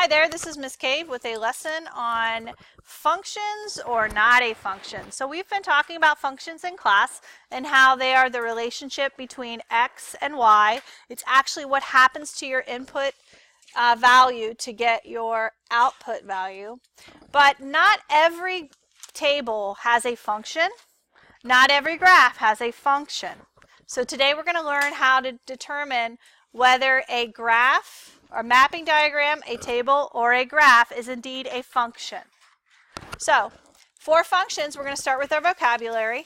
Hi there, this is Miss Cave with a lesson on functions or not a function. So we've been talking about functions in class and how they are the relationship between x and y. It's actually what happens to your input value to get your output value. But not every table has a function. Not every graph has a function. So today we're going to learn how to determine whether a graph, a mapping diagram, a table, or a graph is indeed a function. So for functions, we're going to start with our vocabulary.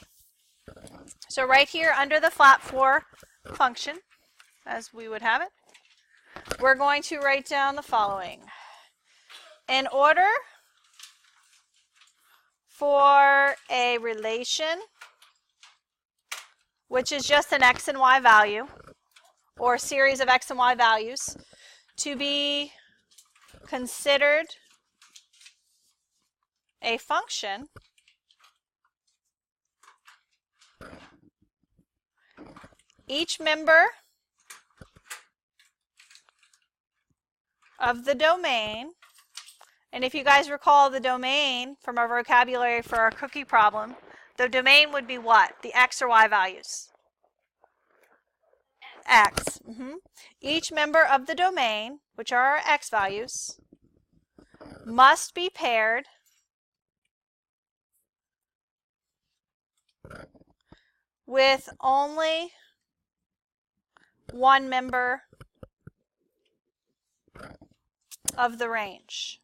So right here under the flap for function, as we would have it, we're going to write down the following. In order for a relation, which is just an x and y value, or a series of x and y values, to be considered a function, each member of the domain, and if you guys recall the domain from our vocabulary for our cookie problem, the domain would be what? The x or y values? X. Each member of the domain, which are our x values, must be paired with only one member of the range.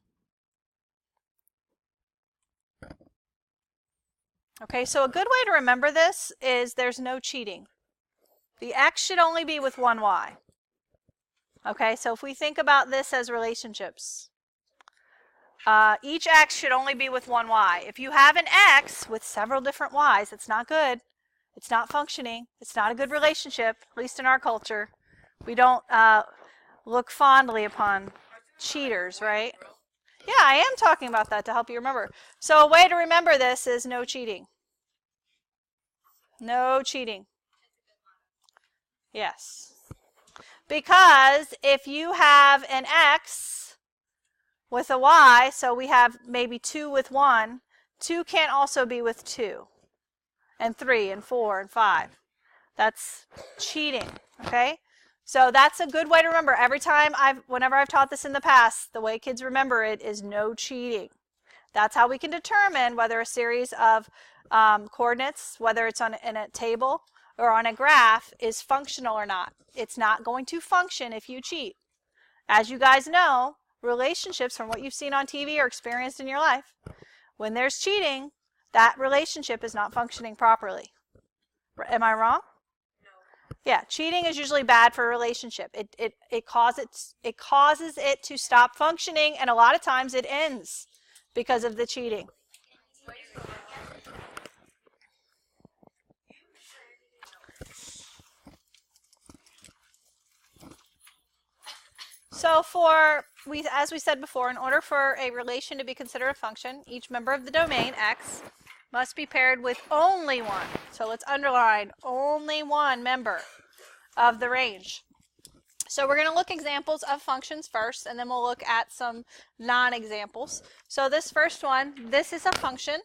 Okay, so a good way to remember this is there's no cheating. The x should only be with one y. Okay, so if we think about this as relationships, each x should only be with one y. If you have an x with several different y's, it's not good. It's not functioning. It's not a good relationship, at least in our culture. We don't look fondly upon cheaters, right? Yeah, I am talking about that to help you remember. So a way to remember this is no cheating. No cheating. Yes. Because if you have an x with a y, so we have maybe 2 with 1, 2 can't also be with 2, and 3, and 4, and 5. That's cheating, okay? So that's a good way to remember. Whenever I've taught this in the past, the way kids remember it is no cheating. That's how we can determine whether a series of coordinates, whether it's in a table or on a graph, is functional or not. It's not going to function if you cheat. As you guys know, relationships from what you've seen on TV or experienced in your life, when there's cheating, that relationship is not functioning properly. Am I wrong? No. Yeah, cheating is usually bad for a relationship. It causes it to stop functioning, and a lot of times it ends because of the cheating. So as we said before, in order for a relation to be considered a function, each member of the domain, x, must be paired with only one. So let's underline only one member of the range. So we're going to look examples of functions first, and then we'll look at some non-examples. So this first one, this is a function.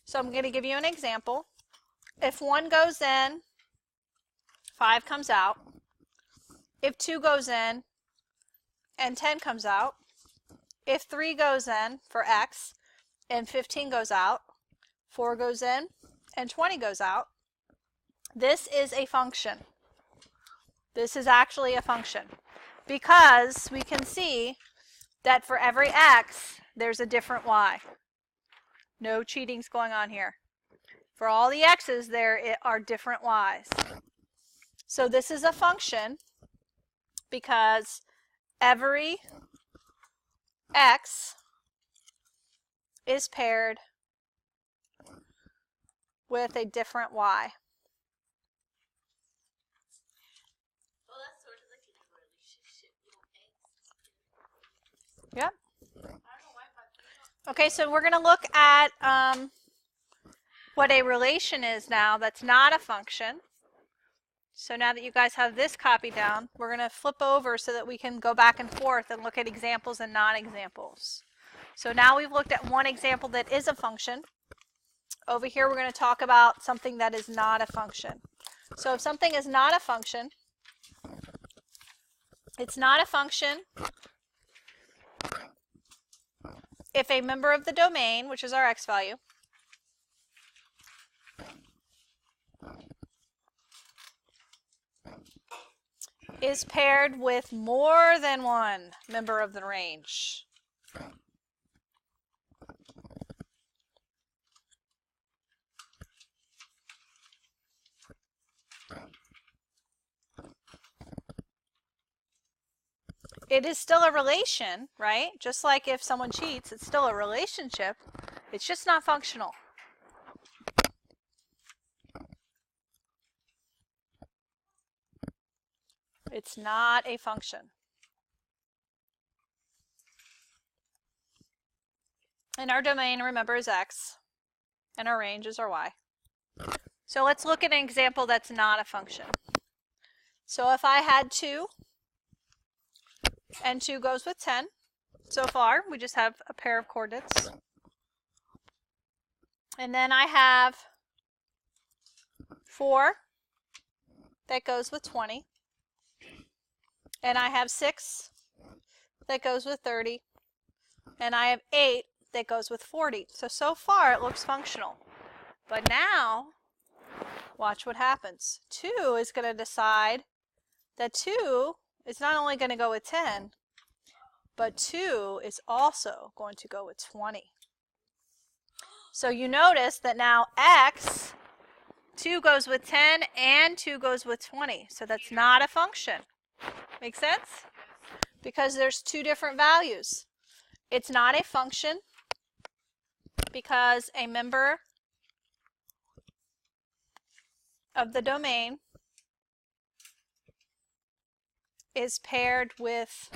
So I'm going to give you an example. If 1 goes in, 5 comes out. If 2 goes in, and 10 comes out. If 3 goes in for x and 15 goes out, 4 goes in and 20 goes out, this is a function. This is actually a function because we can see that for every x, there's a different y. No cheating's going on here. For all the x's, there are different y's. So this is a function because every x is paired with a different y. Well, that's sort of like a relationship. Yep. Okay, so we're going to look at what a relation is now that's not a function. So now that you guys have this copied down, we're going to flip over so that we can go back and forth and look at examples and non-examples. So now we've looked at one example that is a function. Over here we're going to talk about something that is not a function. So if something is not a function, it's not a function if a member of the domain, which is our x value, is paired with more than one member of the range. It is still a relation, right? Just like if someone cheats, it's still a relationship. It's just not functional. It's not a function. And our domain, remember, is x, and our range is our y. So let's look at an example that's not a function. So if I had 2, and 2 goes with 10, so far we just have a pair of coordinates. And then I have 4 that goes with 20. And I have 6 that goes with 30. And I have 8 that goes with 40. So far it looks functional. But now, watch what happens. 2 is going to decide that 2 is not only going to go with 10, but 2 is also going to go with 20. So you notice that now x, 2 goes with 10 and 2 goes with 20. So that's not a function. Make sense? Because there's 2 different values. It's not a function because a member of the domain is paired with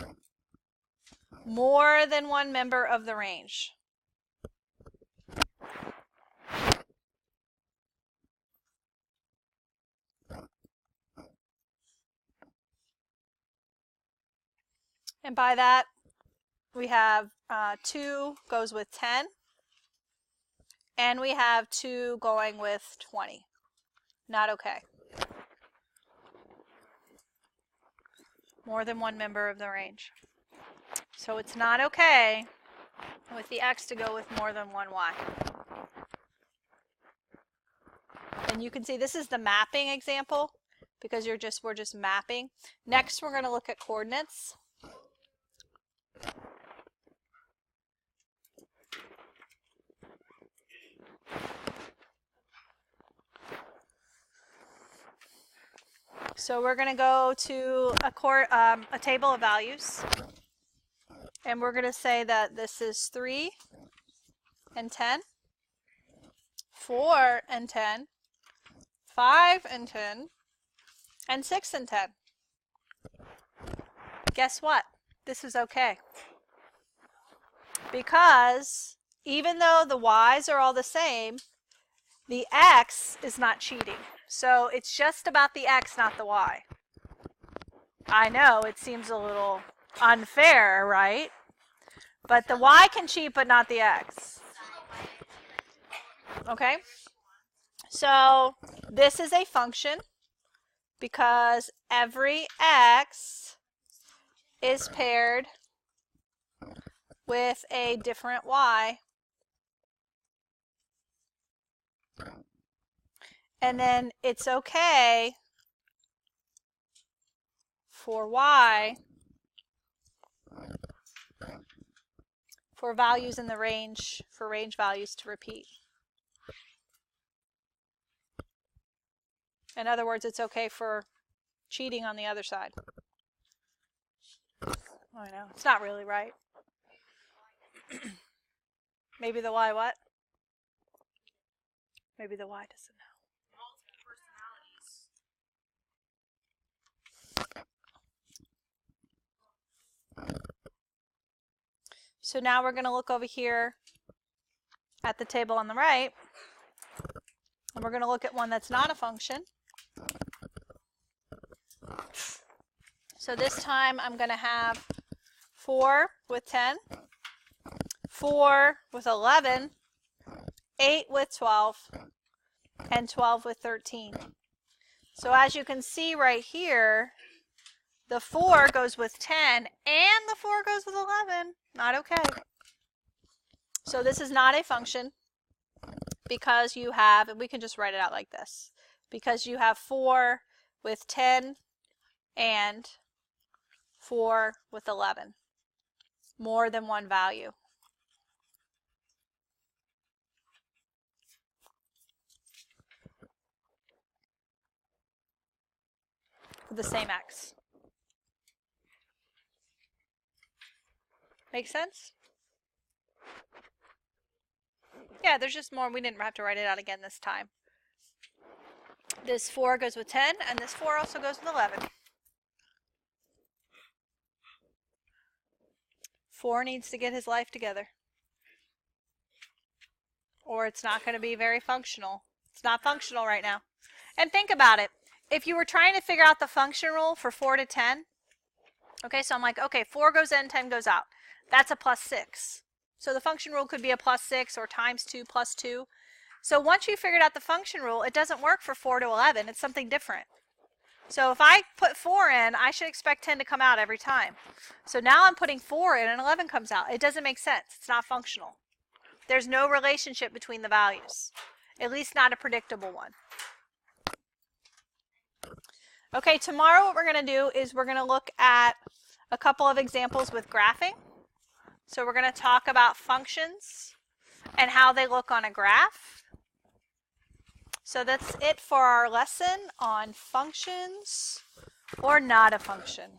more than one member of the range. And by that, we have 2 goes with 10, and we have 2 going with 20. Not okay. More than one member of the range. So it's not okay with the x to go with more than one y. And you can see this is the mapping example because we're just mapping. Next, we're going to look at coordinates. So we're going to go to a table of values, and we're going to say that this is 3 and 10, 4 and 10, 5 and 10, and 6 and 10. Guess what? This is okay. Because even though the y's are all the same, the x is not cheating. So it's just about the x, not the y. I know it seems a little unfair, right? But the y can cheat, but not the x. Okay? So this is a function because every x is paired with a different y. And then it's okay for y, for values in the range, for range values to repeat. In other words, it's okay for cheating on the other side. I know, it's not really right. Maybe the y what? Maybe the y doesn't know. So now we're going to look over here at the table on the right, and we're going to look at one that's not a function. So this time I'm going to have 4 with 10, 4 with 11, 8 with 12, and 12 with 13. So as you can see right here, the 4 goes with 10 and the 4 goes with 11. Not okay. So this is not a function because you have, and we can just write it out like this, because you have 4 with 10 and 4 with 11. More than one value. With the same x. Make sense? Yeah, there's just more. We didn't have to write it out again this time. This 4 goes with 10, and this 4 also goes with 11. 4 needs to get his life together, or it's not going to be very functional. It's not functional right now. And think about it. If you were trying to figure out the function rule for 4 to 10, okay, so I'm like, okay, 4 goes in, 10 goes out. That's a plus 6. So the function rule could be a plus 6 or times 2 plus 2. So once you figured out the function rule, it doesn't work for 4 to 11. It's something different. So if I put 4 in, I should expect 10 to come out every time. So now I'm putting 4 in and 11 comes out. It doesn't make sense. It's not functional. There's no relationship between the values, at least not a predictable one. Okay, tomorrow what we're going to do is we're going to look at a couple of examples with graphing. So we're going to talk about functions and how they look on a graph. So that's it for our lesson on functions or not a function.